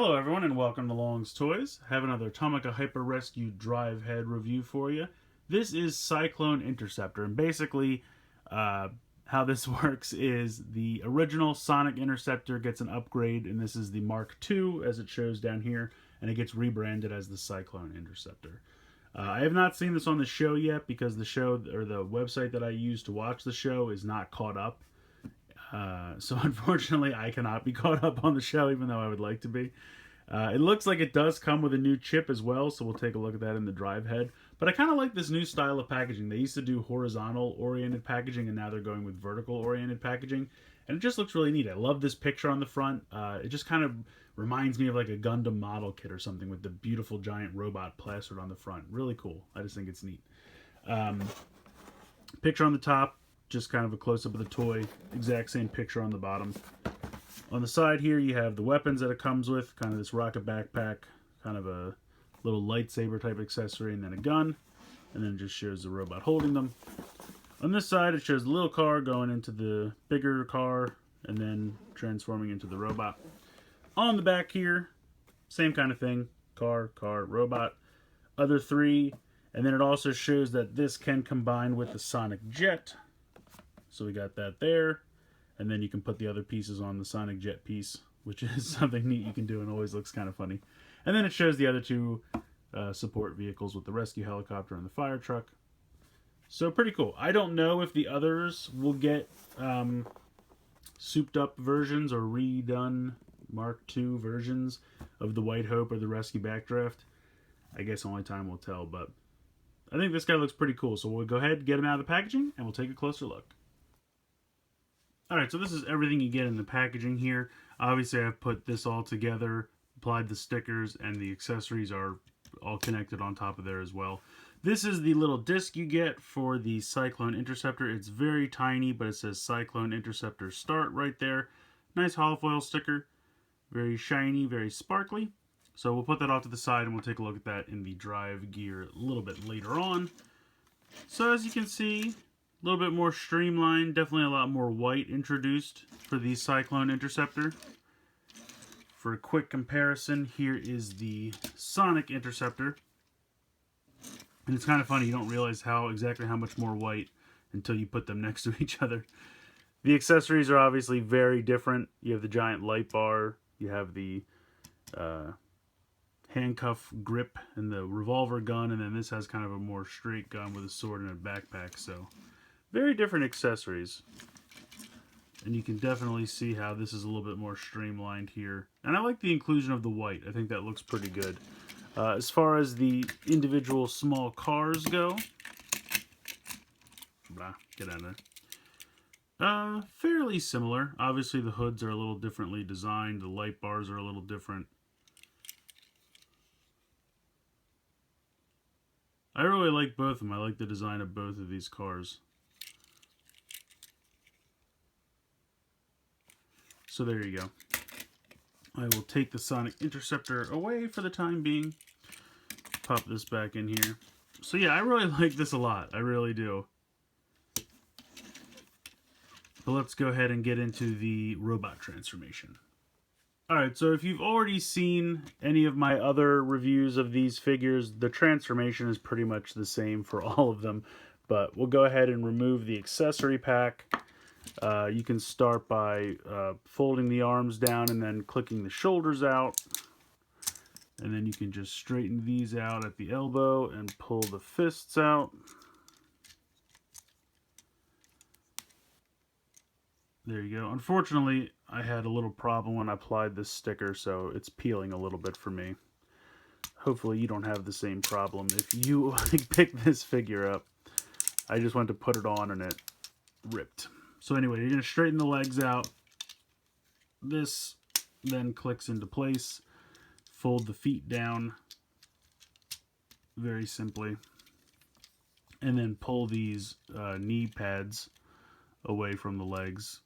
Hello everyone and welcome to Long's Toys. I have another Tomica Hyper Rescue Drive Head review for you. This is Cyclone Interceptor, and basically how this works is the original Sonic Interceptor gets an upgrade, and this is the Mark II as it shows down here, and it gets rebranded as the Cyclone Interceptor. I have not seen this on the show yet because the show, or the website that I use to watch the show, is not caught up. So unfortunately, I cannot be caught up on the show, even though I would like to be. It looks like it does come with a new chip as well, so we'll take a look at that in the drive head. But I kind of like this new style of packaging. They used to do horizontal-oriented packaging, and now they're going with vertical-oriented packaging. And it just looks really neat. I love this picture on the front. It just kind of reminds me of like a Gundam model kit or something with the beautiful giant robot plastered on the front. Really cool. I just think it's neat. Picture on the top. Just kind of a close-up of the toy. Exact same picture on the bottom. On the side here, you have the weapons that it comes with. Kind of this rocket backpack. Kind of a little lightsaber type accessory. And then a gun. And then it just shows the robot holding them. On this side, it shows the little car going into the bigger car. And then transforming into the robot. On the back here, same kind of thing. Car, robot. Other three. And then it also shows that this can combine with the Sonic Jet. So we got that there, and then you can put the other pieces on the Sonic Jet piece, which is something neat you can do and always looks kind of funny. And then it shows the other two support vehicles with the rescue helicopter and the fire truck. So pretty cool. I don't know if the others will get souped up versions or redone Mark II versions of the White Hope or the Rescue Backdraft. I guess only time will tell, but I think this guy looks pretty cool. So we'll go ahead and get him out of the packaging, and we'll take a closer look. Alright, so this is everything you get in the packaging here. Obviously, I've put this all together, applied the stickers, and the accessories are all connected on top of there as well. This is the little disc you get for the Cyclone Interceptor. It's very tiny, but it says Cyclone Interceptor Start right there. Nice holofoil sticker. Very shiny, very sparkly. So we'll put that off to the side, and we'll take a look at that in the drive gear a little bit later on. So as you can see, a little bit more streamlined, definitely a lot more white introduced for the Cyclone Interceptor. For a quick comparison, here is the Sonic Interceptor. And it's kind of funny, you don't realize exactly how much more white until you put them next to each other. The accessories are obviously very different. You have the giant light bar, you have the handcuff grip and the revolver gun, and then this has kind of a more straight gun with a sword and a backpack, so very different accessories. And you can definitely see how this is a little bit more streamlined here. And I like the inclusion of the white. I think that looks pretty good. As far as the individual small cars go, get out of there. Fairly similar. Obviously the hoods are a little differently designed. The light bars are a little different. I really like both of them. I like the design of both of these cars. So there you go. I will take the Sonic Interceptor away for the time being. Pop this back in here. So yeah, I really like this a lot. I really do. But let's go ahead and get into the robot transformation. Alright, so if you've already seen any of my other reviews of these figures, the transformation is pretty much the same for all of them. But we'll go ahead and remove the accessory pack. You can start by folding the arms down and then clicking the shoulders out. And then you can just straighten these out at the elbow and pull the fists out. There you go. Unfortunately, I had a little problem when I applied this sticker, so it's peeling a little bit for me. Hopefully you don't have the same problem if you pick this figure up. I just went to put it on and it ripped. So anyway, you're going to straighten the legs out. This then clicks into place. Fold the feet down very simply. And then pull these knee pads away from the legs.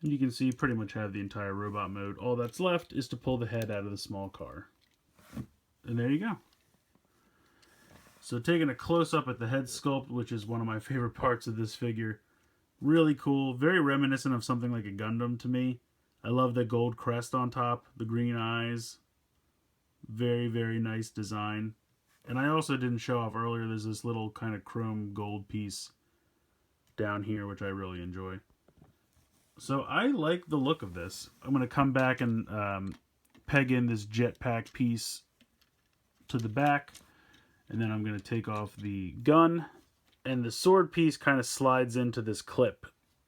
And you can see you pretty much have the entire robot mode. All that's left is to pull the head out of the small car. And there you go. So taking a close-up at the head sculpt, which is one of my favorite parts of this figure. Really cool, very reminiscent of something like a Gundam to me. I love the gold crest on top, the green eyes. Very, very nice design. And I also didn't show off earlier, there's this little kind of chrome gold piece down here, which I really enjoy. So I like the look of this. I'm going to come back and peg in this jetpack piece to the back. And then I'm going to take off the gun. And the sword piece kind of slides into this clip.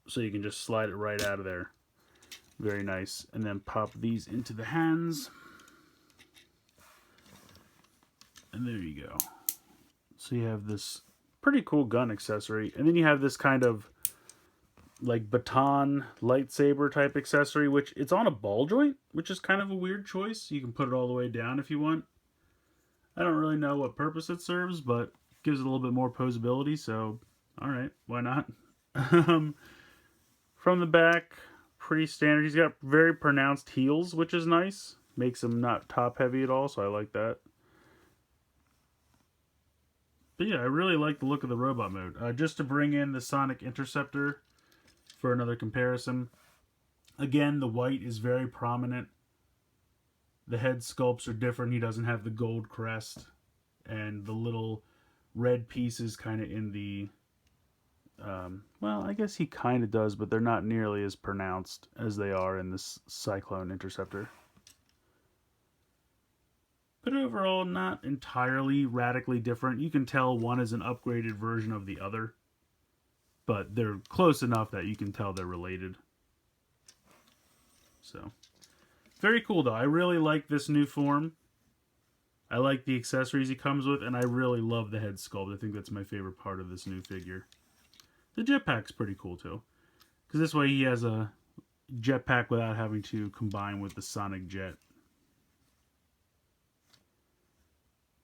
So you can just slide it right out of there. Very nice. And then pop these into the hands. And there you go. So you have this pretty cool gun accessory. And then you have this kind of like baton lightsaber type accessory, which it's on a ball joint, which is kind of a weird choice. You can put it all the way down if you want. I don't really know what purpose it serves, but it gives it a little bit more posability. So, all right, why not? From the back, pretty standard. He's got very pronounced heels, which is nice. Makes him not top heavy at all, so I like that. But yeah, I really like the look of the robot mode. Just to bring in the Sonic Interceptor for another comparison. Again, the white is very prominent. The head sculpts are different. He doesn't have the gold crest. And the little red pieces kind of in the... well, I guess he kind of does, but they're not nearly as pronounced as they are in this Cyclone Interceptor. But overall, not entirely radically different. You can tell one is an upgraded version of the other. But they're close enough that you can tell they're related. So, very cool though. I really like this new form. I like the accessories he comes with, and I really love the head sculpt. I think that's my favorite part of this new figure. The jetpack's pretty cool too. Because this way he has a jetpack without having to combine with the Sonic Jet.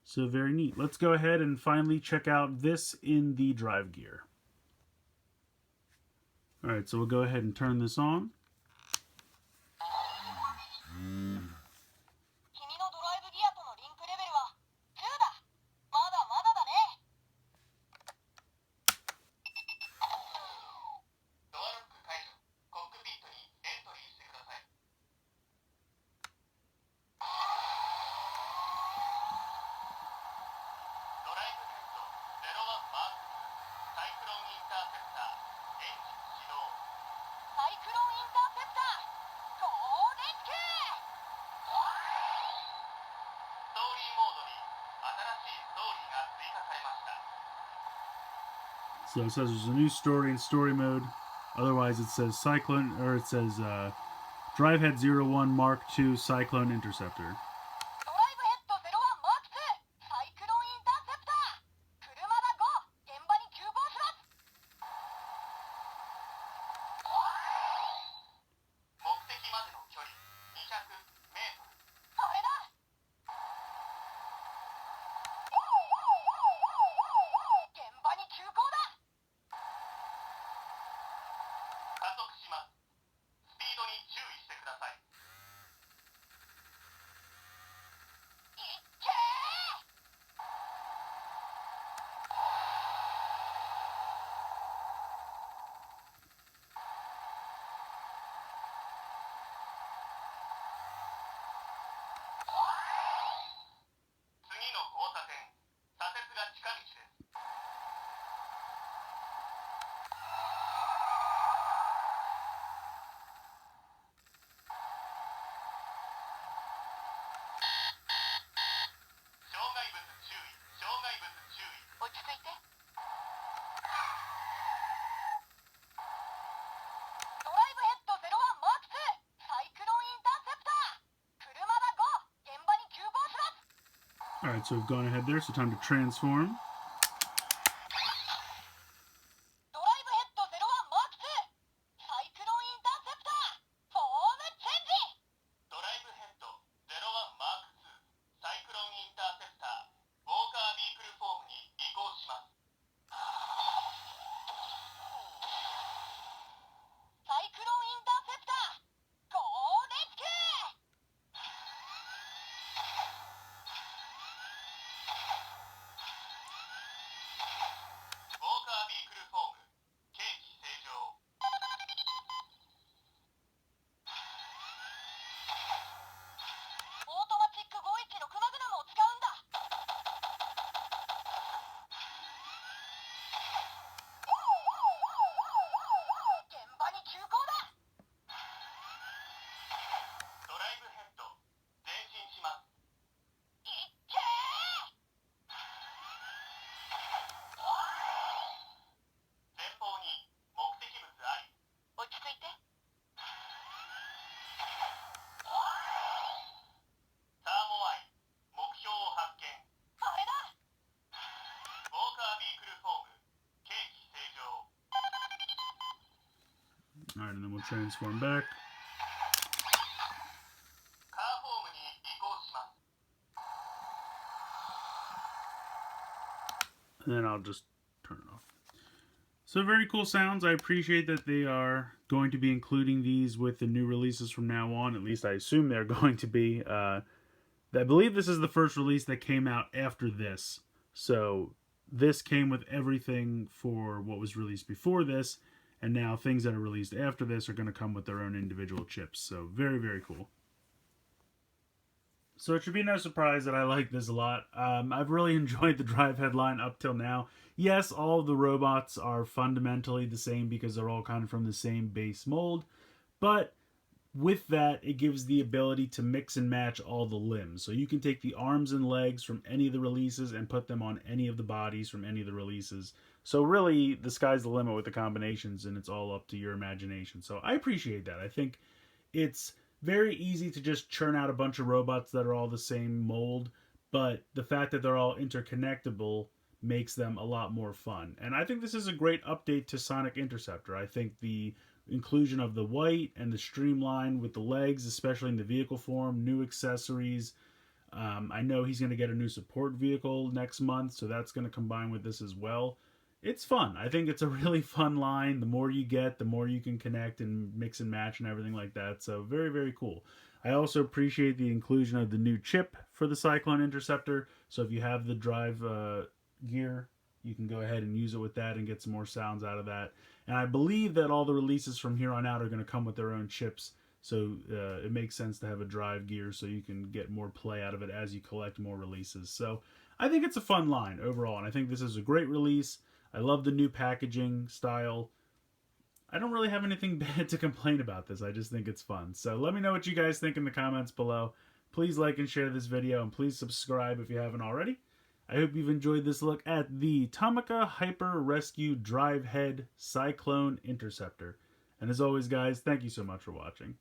So very neat. Let's go ahead and finally check out this in the drive gear. Alright, so we'll go ahead and turn this on. So it says there's a new story in story mode. Otherwise it says Cyclone, or it says Drivehead 01 Mark II Cyclone Interceptor. Alright, so we've gone ahead there, so time to transform. Alright, and then we'll transform back. And then I'll just turn it off. So very cool sounds. I appreciate that they are going to be including these with the new releases from now on. At least I assume they're going to be. I believe this is the first release that came out after this. So this came with everything for what was released before this. And now things that are released after this are going to come with their own individual chips. So very, very cool. So it should be no surprise that I like this a lot. I've really enjoyed the drive headline up till now. Yes, all of the robots are fundamentally the same because they're all kind of from the same base mold. But with that, it gives the ability to mix and match all the limbs. So you can take the arms and legs from any of the releases and put them on any of the bodies from any of the releases. So really, the sky's the limit with the combinations, and it's all up to your imagination. So I appreciate that. I think it's very easy to just churn out a bunch of robots that are all the same mold, but the fact that they're all interconnectable makes them a lot more fun. And I think this is a great update to Sonic Interceptor. I think the inclusion of the white and the streamline with the legs, especially in the vehicle form, new accessories. I know he's going to get a new support vehicle next month, so that's going to combine with this as well. It's fun. I think it's a really fun line. The more you get, the more you can connect and mix and match and everything like that. So very, very cool. I also appreciate the inclusion of the new chip for the Cyclone Interceptor. So if you have the drive gear, you can go ahead and use it with that and get some more sounds out of that. And I believe that all the releases from here on out are going to come with their own chips. So it makes sense to have a drive gear so you can get more play out of it as you collect more releases. So I think it's a fun line overall. And I think this is a great release. I love the new packaging style. I don't really have anything bad to complain about this. I just think it's fun. So let me know what you guys think in the comments below. Please like and share this video, and please subscribe if you haven't already. I hope you've enjoyed this look at the Tomica Hyper Rescue Drive Head Cyclone Interceptor. And as always, guys, thank you so much for watching.